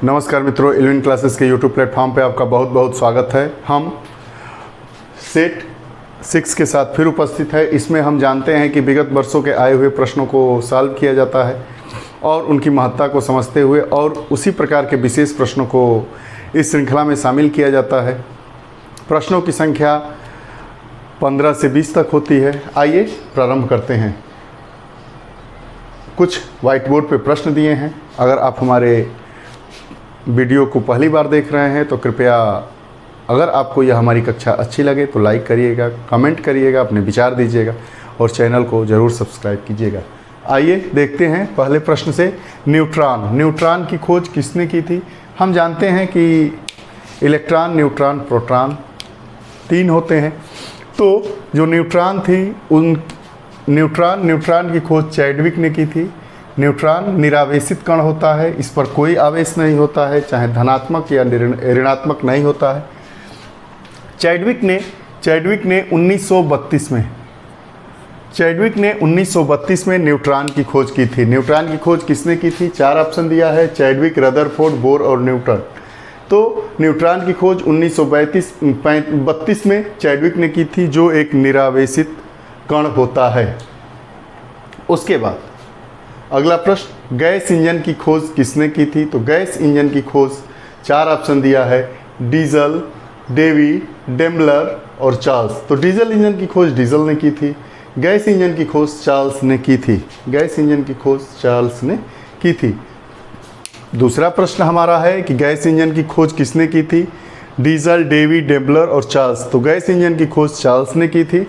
नमस्कार मित्रों, 11 क्लासेस के यूट्यूब प्लेटफॉर्म पे आपका बहुत बहुत स्वागत है। हम सेट 6 के साथ फिर उपस्थित है। इसमें हम जानते हैं कि विगत वर्षों के आए हुए प्रश्नों को सॉल्व किया जाता है और उनकी महत्ता को समझते हुए और उसी प्रकार के विशेष प्रश्नों को इस श्रृंखला में शामिल किया जाता है। प्रश्नों की संख्या 15 से 20 तक होती है। आइए प्रारंभ करते हैं। कुछ व्हाइट बोर्ड पे प्रश्न दिए हैं। अगर आप हमारे वीडियो को पहली बार देख रहे हैं तो कृपया, अगर आपको यह हमारी कक्षा अच्छी लगे तो लाइक करिएगा, कमेंट करिएगा, अपने विचार दीजिएगा और चैनल को ज़रूर सब्सक्राइब कीजिएगा। आइए देखते हैं पहले प्रश्न से। न्यूट्रॉन की खोज किसने की थी? हम जानते हैं कि इलेक्ट्रॉन, न्यूट्रॉन, प्रोटॉन 3 होते हैं। तो जो न्यूट्रॉन थी उन न्यूट्रॉन की खोज चैडविक ने की थी। न्यूट्रॉन निरावेशित कण होता है, इस पर कोई आवेश नहीं होता है, चाहे धनात्मक या ऋणात्मक नहीं होता है। चैडविक ने 1932 में न्यूट्रॉन की खोज की थी। न्यूट्रॉन की खोज किसने की थी? 4 ऑप्शन दिया है: चैडविक, रदरफोर्ड, बोर और न्यूटन। तो न्यूट्रॉन की खोज 1932 में चैडविक ने की थी, जो एक निरावेशित कण होता है। उसके बाद अगला प्रश्न, गैस इंजन की खोज किसने की थी? तो गैस इंजन की खोज 4 ऑप्शन दिया है: डीजल, डेवी, डेम्बलर और चार्ल्स। तो डीजल इंजन की खोज डीजल ने की थी। गैस इंजन की खोज चार्ल्स ने की थी। गैस इंजन की खोज चार्ल्स ने की थी। दूसरा प्रश्न हमारा है कि गैस इंजन की खोज किसने की थी? डीजल, डेवी, डेम्बलर और चार्ल्स। तो गैस इंजन की खोज चार्ल्स ने की थी।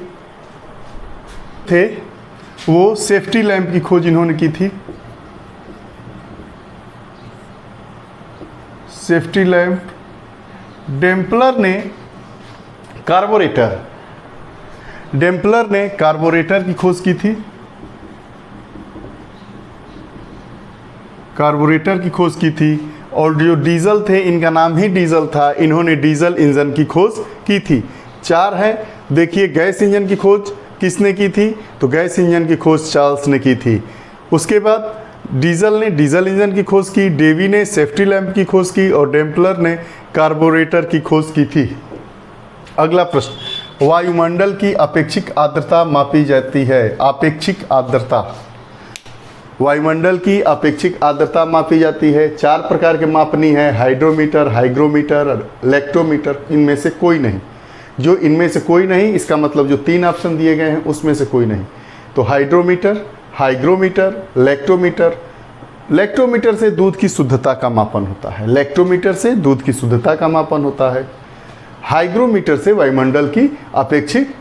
वो सेफ्टी लैंप की खोज इन्होंने की थी। Safety lamp. डेम्पलर ने कार्बोरेटर की खोज की थी। कार्बोरेटर की खोज की थी। और जो डीजल थे, इनका नाम ही डीजल था, इन्होंने डीजल इंजन की खोज की थी। 4 है। देखिए, गैस इंजन की खोज किसने की थी? तो गैस इंजन की खोज चार्ल्स ने की थी। उसके बाद डीजल ने डीजल इंजन की खोज की, डेवी ने सेफ्टी लैंप की खोज की और डेम्पलर ने कार्बोरेटर की खोज की थी। अगला प्रश्न, वायुमंडल की अपेक्षिक आर्द्रता मापी जाती है। अपेक्षिक आर्द्रता, वायुमंडल की अपेक्षिक आर्द्रता मापी जाती है। 4 प्रकार के मापनी है: हाइड्रोमीटर, हाइग्रोमीटर, लेक्टोमीटर। इनमें से कोई नहीं। जो इनमें से कोई नहीं, इसका मतलब जो 3 ऑप्शन दिए गए हैं उसमें से कोई नहीं। तो हाइड्रोमीटर, हाइग्रोमीटर, लेक्टोमीटर। लेक्टोमीटर से दूध की शुद्धता का मापन होता है। लेक्टोमीटर से दूध की शुद्धता का मापन होता है। हाइग्रोमीटर से वायुमंडल की अपेक्षित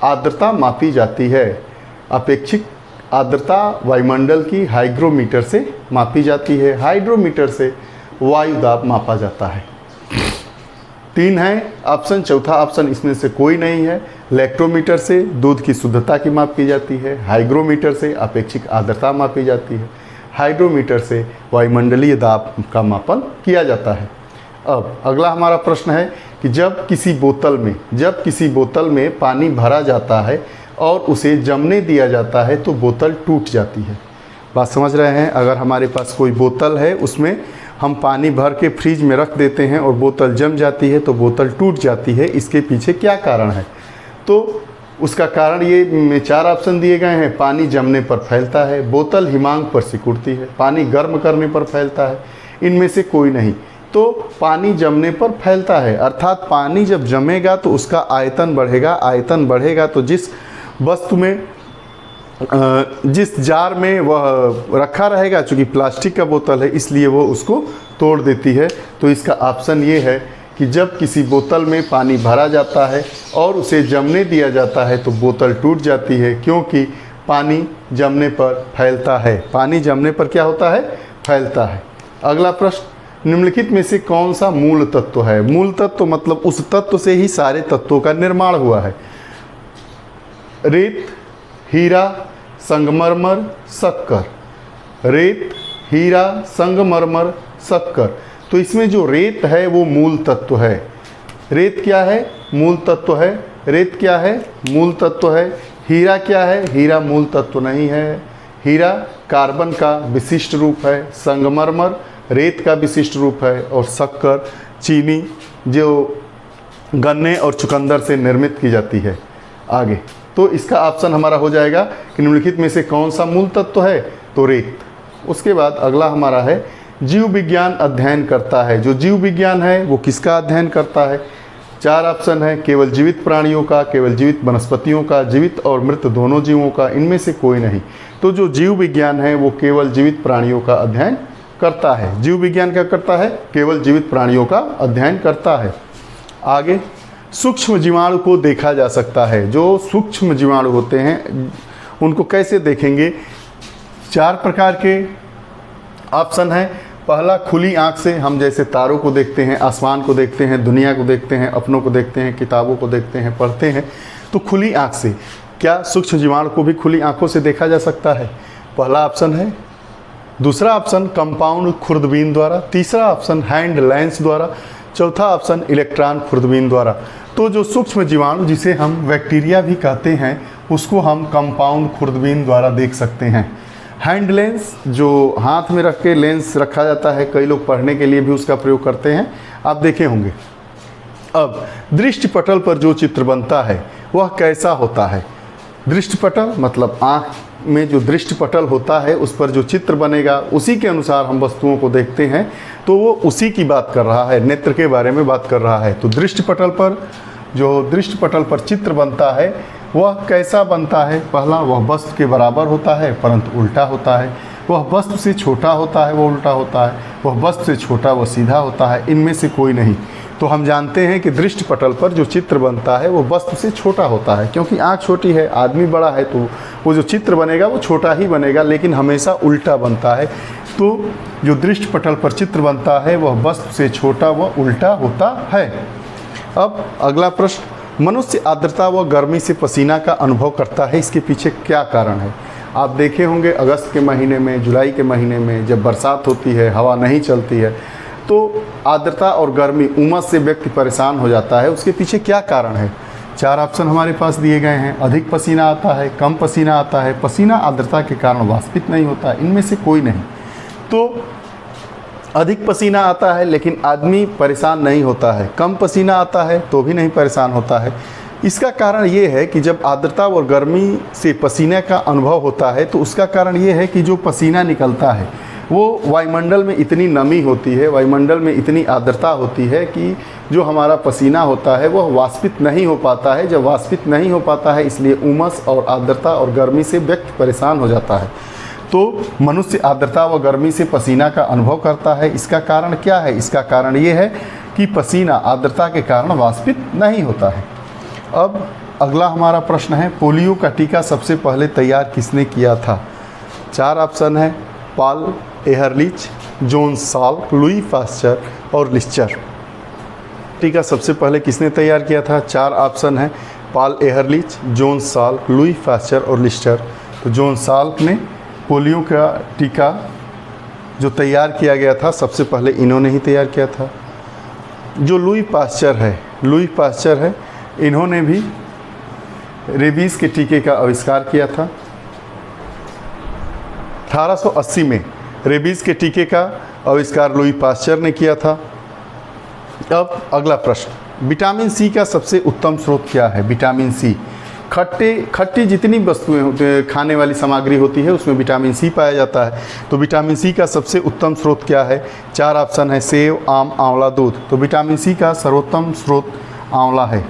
आर्द्रता मापी जाती है। अपेक्षित आर्द्रता वायुमंडल की हाइग्रोमीटर से मापी जाती है। हाइड्रोमीटर से वायु दाब मापा जाता है। 3 है ऑप्शन। चौथा ऑप्शन इसमें से कोई नहीं है। लेक्टोमीटर से दूध की शुद्धता की माप की जाती है। हाइग्रोमीटर से अपेक्षित आर्द्रता मापी जाती है। हाइड्रोमीटर से वायुमंडलीय दाब का मापन किया जाता है। अब अगला हमारा प्रश्न है कि जब किसी बोतल में पानी भरा जाता है और उसे जमने दिया जाता है तो बोतल टूट जाती है। बात समझ रहे हैं? अगर हमारे पास कोई बोतल है, उसमें हम पानी भर के फ्रिज में रख देते हैं और बोतल जम जाती है तो बोतल टूट जाती है। इसके पीछे क्या कारण है? तो उसका कारण ये में 4 ऑप्शन दिए गए हैं: पानी जमने पर फैलता है, बोतल हिमांक पर सिकुड़ती है, पानी गर्म करने पर फैलता है। इनमें से कोई नहीं। तो पानी जमने पर फैलता है, अर्थात पानी जब जमेगा तो उसका आयतन बढ़ेगा। आयतन बढ़ेगा तो जिस वस्तु में, जिस जार में वह रखा रहेगा, चूँकि प्लास्टिक का बोतल है इसलिए वो उसको तोड़ देती है। तो इसका ऑप्शन ये है कि जब किसी बोतल में पानी भरा जाता है और उसे जमने दिया जाता है तो बोतल टूट जाती है, क्योंकि पानी जमने पर फैलता है। पानी जमने पर क्या होता है? फैलता है। अगला प्रश्न, निम्नलिखित में से कौन सा मूल तत्व है? मूल तत्व मतलब उस तत्व से ही सारे तत्वों का निर्माण हुआ है। रेत, हीरा, संगमरमर, शक्कर। रेत, हीरा, संगमरमर, शक्कर। तो इसमें जो रेत है वो मूल तत्व है। रेत क्या है? मूल तत्व है। रेत क्या है? मूल तत्व है। हीरा क्या है? हीरा मूल तत्व नहीं है। हीरा कार्बन का विशिष्ट रूप है। संगमरमर रेत का विशिष्ट रूप है, और शक्कर चीनी जो गन्ने और चुकंदर से निर्मित की जाती है। आगे तो इसका ऑप्शन हमारा हो जाएगा कि निम्नलिखित में से कौन सा मूल तत्व है, तो रेत। उसके बाद अगला हमारा है जीव विज्ञान अध्ययन करता है। जो जीव विज्ञान है वो किसका अध्ययन करता है? 4 ऑप्शन है, केवल जीवित प्राणियों का, केवल जीवित वनस्पतियों का, जीवित और मृत दोनों जीवों का, इनमें से कोई नहीं। तो जो जीव विज्ञान है वो केवल जीवित प्राणियों का अध्ययन करता है। जीव विज्ञान क्या करता है? केवल जीवित प्राणियों का अध्ययन करता है। आगे सूक्ष्म जीवाणु को देखा जा सकता है। जो सूक्ष्म जीवाणु होते हैं उनको कैसे देखेंगे? 4 प्रकार के ऑप्शन है। पहला, खुली आंख से हम जैसे तारों को देखते हैं, आसमान को देखते हैं, दुनिया को देखते हैं, अपनों को देखते हैं, किताबों को देखते हैं, पढ़ते हैं, तो खुली आंख से। क्या सूक्ष्म जीवाणु को भी खुली आंखों से देखा जा सकता है? पहला ऑप्शन है। दूसरा ऑप्शन कंपाउंड खुर्दबीन द्वारा। तीसरा ऑप्शन हैंड लेंस द्वारा। चौथा ऑप्शन इलेक्ट्रॉन खुर्दबीन द्वारा। तो जो सूक्ष्म जीवाणु जिसे हम बैक्टीरिया भी कहते हैं उसको हम कंपाउंड खुर्दबीन द्वारा देख सकते हैं। हैंड लेंस जो हाथ में रख के लेंस रखा जाता है, कई लोग पढ़ने के लिए भी उसका प्रयोग करते हैं, आप देखे होंगे। अब दृष्टिपटल पर जो चित्र बनता है वह कैसा होता है? दृष्टिपटल मतलब आँख में जो दृष्टिपटल होता है उस पर जो चित्र बनेगा उसी के अनुसार हम वस्तुओं को देखते हैं, तो वो उसी की बात कर रहा है, नेत्र के बारे में बात कर रहा है। तो दृष्टिपटल पर चित्र बनता है वह कैसा बनता है? पहला, वह वस्तु के बराबर होता है परंतु उल्टा होता है। वह वस्तु से छोटा होता है, वह उल्टा होता है। वह वस्तु से छोटा, वह सीधा होता है। इनमें से कोई नहीं। तो हम जानते हैं कि दृष्टिपटल पर जो चित्र बनता है वो वस्तु से छोटा होता है, क्योंकि आँख छोटी है, आदमी बड़ा है, तो वो जो चित्र बनेगा वो छोटा ही बनेगा, लेकिन हमेशा उल्टा बनता है। तो जो दृष्टिपटल पर चित्र बनता है वह वस्तु से छोटा व उल्टा होता है। अब अगला प्रश्न, मनुष्य आर्द्रता व गर्मी से पसीना का अनुभव करता है, इसके पीछे क्या कारण है? आप देखे होंगे अगस्त के महीने में, जुलाई के महीने में जब बरसात होती है, हवा नहीं चलती है, तो आर्द्रता और गर्मी, उमस से व्यक्ति परेशान हो जाता है। उसके पीछे क्या कारण है? 4 ऑप्शन हमारे पास दिए गए हैं। अधिक पसीना आता है, कम पसीना आता है, पसीना आर्द्रता के कारण वाष्पित नहीं होता है, इनमें से कोई नहीं। तो अधिक पसीना आता है लेकिन आदमी परेशान नहीं होता है, कम पसीना आता है तो भी नहीं परेशान होता है। इसका कारण ये है कि जब आर्द्रता और गर्मी से पसीने का अनुभव होता है तो उसका कारण ये है कि जो पसीना निकलता है वो वायुमंडल में इतनी नमी होती है, वायुमंडल में इतनी आर्द्रता होती है कि जो हमारा पसीना होता है वह वाष्पित नहीं हो पाता है। जब वाष्पित नहीं हो पाता है इसलिए उमस और आर्द्रता और गर्मी से व्यक्ति परेशान हो जाता है। तो मनुष्य आर्द्रता व गर्मी से पसीना का अनुभव करता है। इसका कारण क्या है? इसका कारण ये है कि पसीना आर्द्रता के कारण वाष्पित नहीं होता है। अब अगला हमारा प्रश्न है, पोलियो का टीका सबसे पहले तैयार किसने किया था? 4 ऑप्शन है, Paul Ehrlich, John Salk, Louis Pasteur और लिस्टर। टीका सबसे पहले किसने तैयार किया था? 4 ऑप्शन है, Paul Ehrlich, John Salk, Louis Pasteur और लिस्टर। तो जॉन साल्क ने पोलियो का टीका जो तैयार किया गया था सबसे पहले इन्होंने ही तैयार किया था। जो लुई पास्चर है, इन्होंने भी रेबीज़ के टीके का आविष्कार किया था। 1880 में रेबीज़ के टीके का आविष्कार लुई पास्चर ने किया था। अब अगला प्रश्न, विटामिन सी का सबसे उत्तम स्रोत क्या है? विटामिन सी, खट्टी जितनी वस्तुएं खाने वाली सामग्री होती है उसमें विटामिन सी पाया जाता है। तो विटामिन सी का सबसे उत्तम स्रोत क्या है? 4 ऑप्शन है, सेब, आम, आंवला, दूध। तो विटामिन सी का सर्वोत्तम स्रोत आंवला है।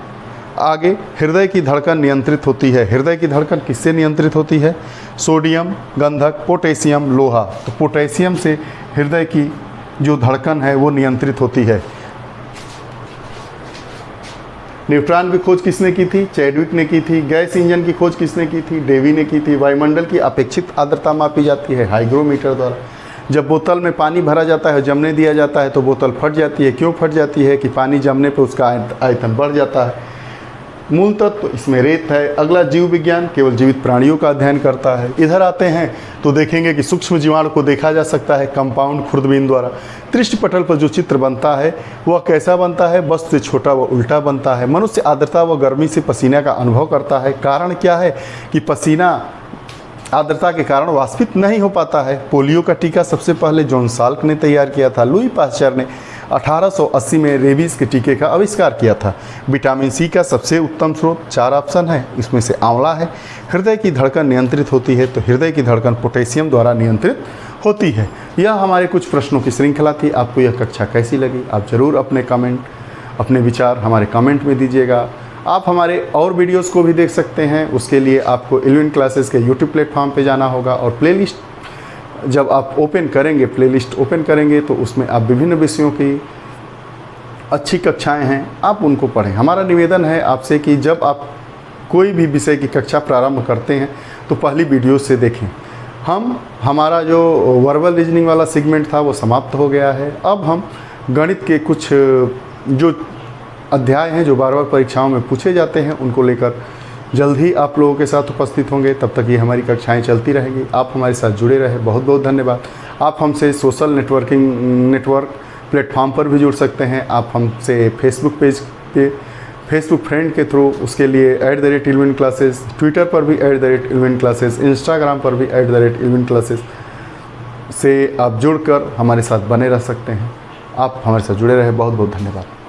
आगे, हृदय की धड़कन नियंत्रित होती है। हृदय की धड़कन किससे नियंत्रित होती है? सोडियम, गंधक, पोटेशियम, लोहा। तो पोटेशियम से हृदय की जो धड़कन है वो नियंत्रित होती है। न्यूट्रॉन की खोज किसने की थी? चैडविक ने की थी। गैस इंजन की खोज किसने की थी? डेवी ने की थी। वायुमंडल की अपेक्षित आर्द्रता मापी जाती है हाइग्रोमीटर द्वारा। जब बोतल में पानी भरा जाता है, जमने दिया जाता है तो बोतल फट जाती है। क्यों फट जाती है? कि पानी जमने पर उसका आयतन बढ़ जाता है। मूल तत्व इसमें रेत है। अगला, जीव विज्ञान केवल जीवित प्राणियों का अध्ययन करता है। इधर आते हैं तो देखेंगे कि सूक्ष्म जीवाणु को देखा जा सकता है कंपाउंड खुर्दबीन द्वारा। दृष्टिपटल पर जो चित्र बनता है वह कैसा बनता है? वस्तु से छोटा व उल्टा बनता है। मनुष्य आर्द्रता व गर्मी से पसीने का अनुभव करता है। कारण क्या है? कि पसीना आर्द्रता के कारण वाष्पित नहीं हो पाता है। पोलियो का टीका सबसे पहले जॉन साल्क ने तैयार किया था। लुई पास्चर ने 1880 में रेबीज के टीके का आविष्कार किया था। विटामिन सी का सबसे उत्तम स्रोत 4 ऑप्शन है, इसमें से आंवला है। हृदय की धड़कन नियंत्रित होती है, तो हृदय की धड़कन पोटेशियम द्वारा नियंत्रित होती है। यह हमारे कुछ प्रश्नों की श्रृंखला थी। आपको यह कक्षा कैसी लगी? आप ज़रूर अपने विचार हमारे कमेंट में दीजिएगा। आप हमारे और वीडियोस को भी देख सकते हैं। उसके लिए आपको 11 क्लासेस के यूट्यूब प्लेटफॉर्म पे जाना होगा और प्लेलिस्ट जब आप प्लेलिस्ट ओपन करेंगे तो उसमें आप विभिन्न विषयों की अच्छी कक्षाएं हैं, आप उनको पढ़ें। हमारा निवेदन है आपसे कि जब आप कोई भी विषय की कक्षा प्रारंभ करते हैं तो पहली वीडियो से देखें। हमारा जो वर्बल रीजनिंग वाला सेगमेंट था वो समाप्त हो गया है। अब हम गणित के कुछ जो अध्याय हैं जो बार बार परीक्षाओं में पूछे जाते हैं उनको लेकर जल्द ही आप लोगों के साथ उपस्थित होंगे। तब तक ये हमारी कक्षाएं चलती रहेंगी। आप हमारे साथ जुड़े रहे, बहुत बहुत धन्यवाद। आप हमसे सोशल नेटवर्क प्लेटफॉर्म पर भी जुड़ सकते हैं। आप हमसे फेसबुक पेज पे फेसबुक फ्रेंड के थ्रू, उसके लिए @11 क्लासेस, ट्विटर पर भी @11 क्लासेस, इंस्टाग्राम पर भी @11 क्लासेस से आप जुड़कर हमारे साथ बने रह सकते हैं। आप हमारे साथ जुड़े रहे, बहुत बहुत धन्यवाद।